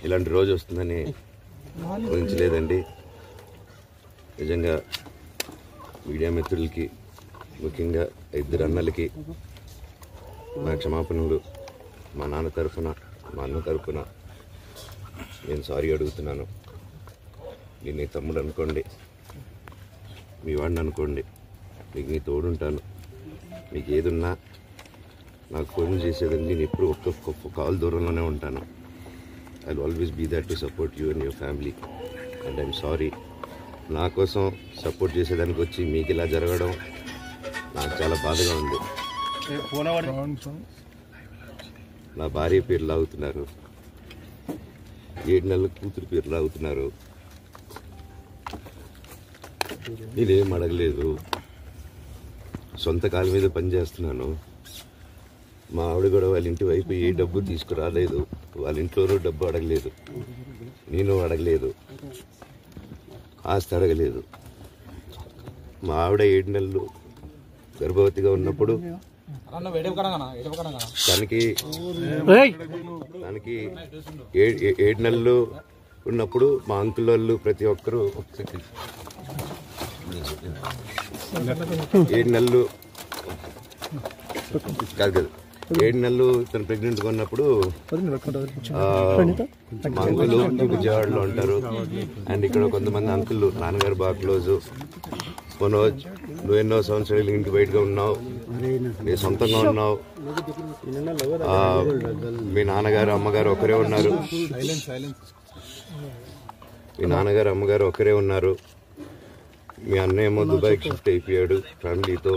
ఇలాంటి రోజు వస్తుందని ఊహించలేదండి. నిజంగా మీడియా మిత్రులకి, ముఖ్యంగా ఇద్దరు అన్నలకి నా క్షమాపణలు. మా నాన్న తరఫున, మా అన్న తరఫున నేను సారీ అడుగుతున్నాను. నేను నీ తమ్ముడు అనుకోండి, మీ వాడిని అనుకోండి, మీకు నీ తోడుంటాను. మీకు ఏదున్నా నాకు ఫోన్ చేసేదండి. నేను ఎప్పుడు ఒక్క కాల్ దూరంలోనే ఉంటాను. I will always be there to support you and your family. And I'm sorry, నా కోసం సపోర్ట్ చేసేదానికి వచ్చి మీకు ఇలా జరగడం నాకు చాలా బాధగా ఉంది. నా భార్య పేరు లాగుతున్నారు, 7 నెలల కూతురు పేరు లాగుతున్నారు. నేనేం అడగలేదు, సొంత కాళ్ళ మీద పనిచేస్తున్నాను. మా ఆవిడ కూడా వాళ్ళ ఇంటి వైపు ఏ డబ్బు తీసుకురాలేదు, వాళ్ళ ఇంట్లోనూ డబ్బు అడగలేదు, నేను అడగలేదు, ఆస్తి అడగలేదు. మా ఆవిడ 7 నెలలు గర్భవతిగా ఉన్నప్పుడు తనకి 7 నెలలు ఉన్నప్పుడు మా అంకుల్ వాళ్ళు ప్రతి ఒక్కరూ 7 నెలలు కాదు 7 నెలలు తను ప్రెగ్నెంట్గా ఉన్నప్పుడు మా అంకుల్ విజయవాడలో ఉంటారు. అండ్ ఇక్కడ కొంతమంది అంకుల్ నాన్నగారు బాగా క్లోజు. మనోజ్, నువ్వు ఎన్నో సంవత్సరాలు ఇంటి బయటగా ఉన్నావు, నీ సొంతంగా ఉన్నావు. మీ నాన్నగారు అమ్మగారు ఒకరే ఉన్నారు, మీ నాన్నగారు అమ్మగారు ఒకరే ఉన్నారు. మీ అన్నయ్య ఏమో దుబాయ్కి షిఫ్ట్ అయిపోయాడు ఫ్యామిలీతో.